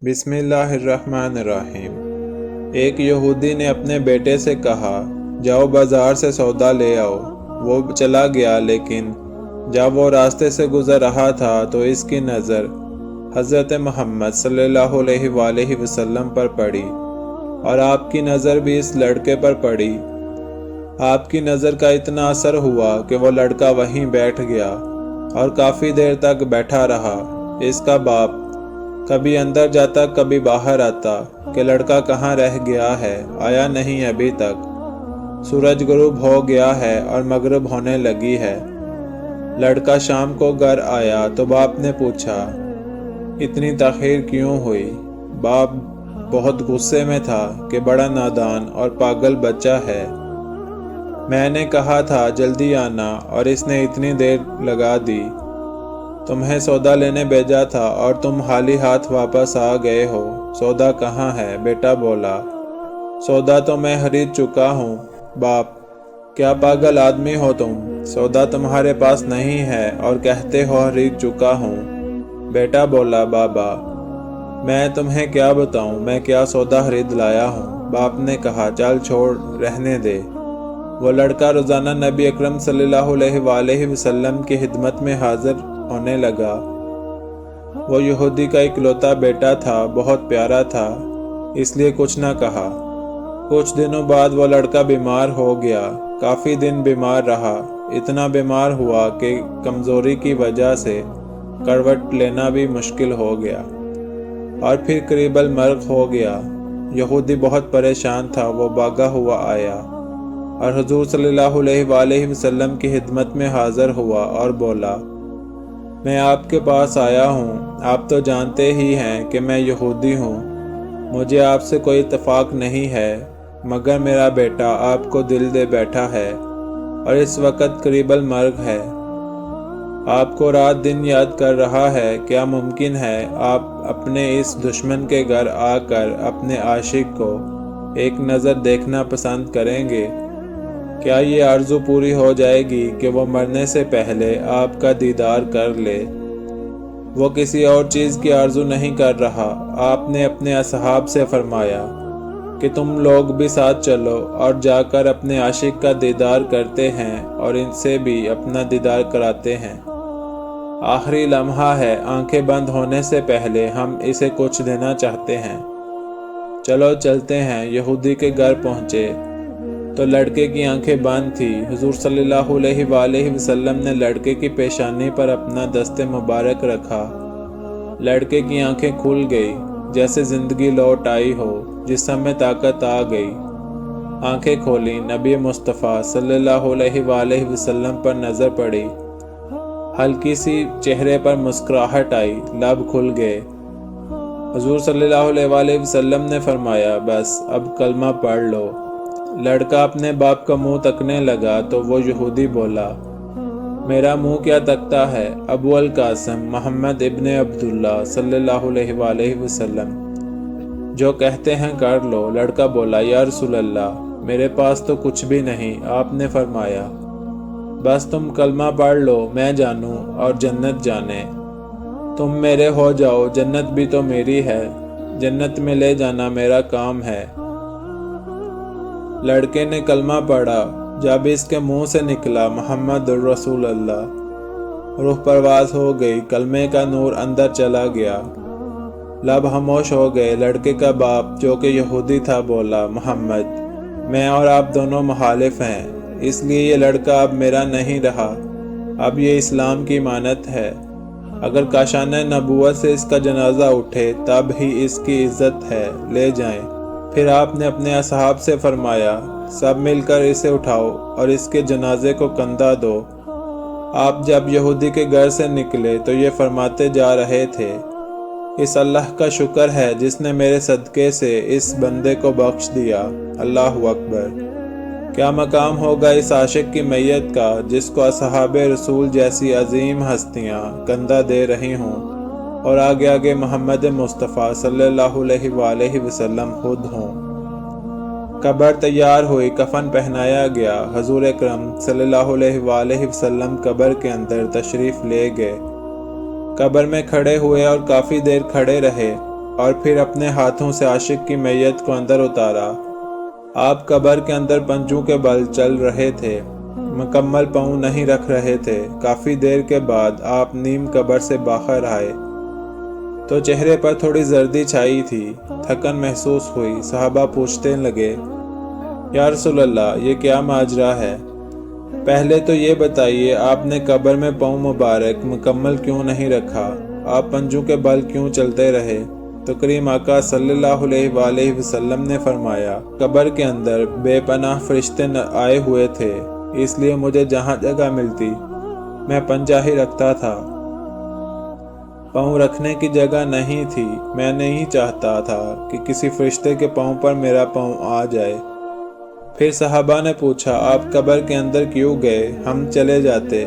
بسم اللہ الرحمن الرحیم۔ ایک یہودی نے اپنے بیٹے سے کہا، جاؤ بازار سے سودا لے آؤ۔ وہ چلا گیا، لیکن جب وہ راستے سے گزر رہا تھا تو اس کی نظر حضرت محمد صلی اللہ علیہ وآلہ وسلم پر پڑی، اور آپ کی نظر بھی اس لڑکے پر پڑی۔ آپ کی نظر کا اتنا اثر ہوا کہ وہ لڑکا وہیں بیٹھ گیا اور کافی دیر تک بیٹھا رہا۔ اس کا باپ کبھی اندر جاتا کبھی باہر آتا کہ لڑکا کہاں رہ گیا ہے، آیا نہیں ابھی تک۔ سورج غروب ہو گیا ہے اور مغرب ہونے لگی ہے۔ لڑکا شام کو گھر آیا تو باپ نے پوچھا، اتنی تاخیر کیوں ہوئی؟ باپ بہت غصے میں تھا کہ بڑا نادان اور پاگل بچہ ہے۔ میں نے کہا تھا جلدی آنا اور اس نے اتنی دیر لگا دی۔ تمہیں سودا لینے بھیجا تھا اور تم خالی ہاتھ واپس آ گئے ہو۔ سودا کہاں ہے؟ بیٹا بولا۔ سودا تو میں خرید چکا ہوں۔ باپ، کیا پاگل آدمی ہو تم؟ سودا تمہارے پاس نہیں ہے اور کہتے ہو خرید چکا ہوں۔ بیٹا بولا، بابا میں تمہیں کیا بتاؤں، میں کیا سودا خرید لایا ہوں؟ باپ نے کہا، چل چھوڑ، رہنے دے۔ وہ لڑکا روزانہ نبی اکرم صلی اللہ علیہ وآلہ وسلم کی خدمت میں حاضر ہونے لگا۔ وہ یہودی کا اکلوتا بیٹا تھا، بہت پیارا تھا، اس لیے کچھ نہ کہا۔ کچھ دنوں بعد وہ لڑکا بیمار ہو گیا، کافی دن بیمار رہا، اتنا بیمار ہوا کہ کمزوری کی وجہ سے کروٹ لینا بھی مشکل ہو گیا، اور پھر قریب المرگ ہو گیا۔ یہودی بہت پریشان تھا۔ وہ بھاگا ہوا آیا اور حضور صلی اللہ علیہ وآلہ وسلم کی خدمت میں حاضر ہوا اور بولا، میں آپ کے پاس آیا ہوں، آپ تو جانتے ہی ہیں کہ میں یہودی ہوں، مجھے آپ سے کوئی اتفاق نہیں ہے، مگر میرا بیٹا آپ کو دل دے بیٹھا ہے اور اس وقت قریب المرگ ہے، آپ کو رات دن یاد کر رہا ہے۔ کیا ممکن ہے آپ اپنے اس دشمن کے گھر آ کر اپنے عاشق کو ایک نظر دیکھنا پسند کریں گے؟ کیا یہ آرزو پوری ہو جائے گی کہ وہ مرنے سے پہلے آپ کا دیدار کر لے؟ وہ کسی اور چیز کی آرزو نہیں کر رہا۔ آپ نے اپنے اصحاب سے فرمایا کہ تم لوگ بھی ساتھ چلو اور جا کر اپنے عاشق کا دیدار کرتے ہیں اور ان سے بھی اپنا دیدار کراتے ہیں۔ آخری لمحہ ہے، آنکھیں بند ہونے سے پہلے ہم اسے کچھ دینا چاہتے ہیں۔ چلو چلتے ہیں۔ یہودی کے گھر پہنچے تو لڑکے کی آنکھیں بند تھی۔ حضور صلی اللہ علیہ وآلہ وسلم نے لڑکے کی پیشانی پر اپنا دست مبارک رکھا۔ لڑکے کی آنکھیں کھل گئی، جیسے زندگی لوٹ آئی ہو، جسم میں طاقت آ گئی۔ آنکھیں کھولی، نبی مصطفیٰ صلی اللہ علیہ وآلہ وسلم پر نظر پڑی، ہلکی سی چہرے پر مسکراہٹ آئی، لب کھل گئے۔ حضور صلی اللہ علیہ وآلہ وسلم نے فرمایا، بس اب کلمہ پڑھ لو۔ لڑکا اپنے باپ کا منہ تکنے لگا تو وہ یہودی بولا، میرا منہ کیا تکتا ہے؟ ابو القاسم محمد ابن عبداللہ صلی اللہ علیہ وآلہ وسلم، جو کہتے ہیں کر لو۔ لڑکا بولا، یا رسول اللہ، میرے پاس تو کچھ بھی نہیں۔ آپ نے فرمایا، بس تم کلمہ پڑھ لو، میں جانوں اور جنت جانے، تم میرے ہو جاؤ، جنت بھی تو میری ہے، جنت میں لے جانا میرا کام ہے۔ لڑکے نے کلمہ پڑھا۔ جب اس کے منہ سے نکلا محمد الرسول اللہ، روح پرواز ہو گئی، کلمے کا نور اندر چلا گیا، لب خاموش ہو گئے۔ لڑکے کا باپ جو کہ یہودی تھا بولا، محمد، میں اور آپ دونوں مخالف ہیں، اس لیے یہ لڑکا اب میرا نہیں رہا، اب یہ اسلام کی امانت ہے، اگر کاشانہ نبوت سے اس کا جنازہ اٹھے تب ہی اس کی عزت ہے، لے جائیں۔ پھر آپ نے اپنے اصحاب سے فرمایا، سب مل کر اسے اٹھاؤ اور اس کے جنازے کو کندھا دو۔ آپ جب یہودی کے گھر سے نکلے تو یہ فرماتے جا رہے تھے، اس اللہ کا شکر ہے جس نے میرے صدقے سے اس بندے کو بخش دیا۔ اللہ اکبر۔ کیا مقام ہوگا اس عاشق کی میت کا جس کو اصحاب رسول جیسی عظیم ہستیاں کندھا دے رہی ہوں اور آگے آگے محمد مصطفیٰ صلی اللہ علیہ وآلہ وسلم خود ہوں۔ قبر تیار ہوئی، کفن پہنایا گیا۔ حضور اکرم صلی اللہ علیہ وآلہ وسلم قبر کے اندر تشریف لے گئے۔ قبر میں کھڑے ہوئے اور کافی دیر کھڑے رہے۔ اور پھر اپنے ہاتھوں سے عاشق کی میت کو اندر اتارا۔ آپ قبر کے اندر پنجوں کے بل چل رہے تھے، مکمل پاؤں نہیں رکھ رہے تھے۔ کافی دیر کے بعد آپ نیم قبر سے باہر آئے تو چہرے پر تھوڑی زردی چھائی تھی، تھکن محسوس ہوئی۔ صحابہ پوچھتے لگے، یا رسول اللہ، یہ کیا ماجرا ہے؟ پہلے تو یہ بتائیے، آپ نے قبر میں پاؤں مبارک مکمل کیوں نہیں رکھا؟ آپ پنجوں کے بل کیوں چلتے رہے؟ تو کریم آقا صلی اللہ علیہ وآلہ وسلم نے فرمایا، قبر کے اندر بے پناہ فرشتے آئے ہوئے تھے، اس لیے مجھے جہاں جگہ ملتی میں پنجہ ہی رکھتا تھا۔ پاؤں رکھنے کی جگہ نہیں تھی۔ میں نہیں چاہتا تھا کہ کسی فرشتے کے پاؤں پر میرا پاؤں آ جائے۔ پھر صحابہ نے پوچھا، آپ قبر کے اندر کیوں گئے؟ ہم چلے جاتے۔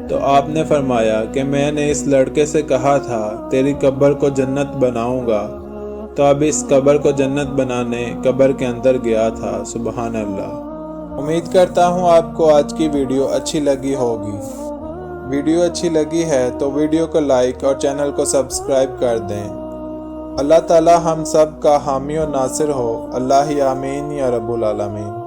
تو آپ نے فرمایا کہ میں نے اس لڑکے سے کہا تھا تیری قبر کو جنت بناؤں گا، تو اب اس قبر کو جنت بنانے قبر کے اندر گیا تھا۔ سبحان اللہ۔ امید کرتا ہوں آپ کو آج کی ویڈیو اچھی لگی ہوگی۔ ویڈیو اچھی لگی ہے تو ویڈیو کو لائک اور چینل کو سبسکرائب کر دیں۔ اللہ تعالی ہم سب کا حامی و ناصر ہو۔ اللہ آمین یا رب العالمین۔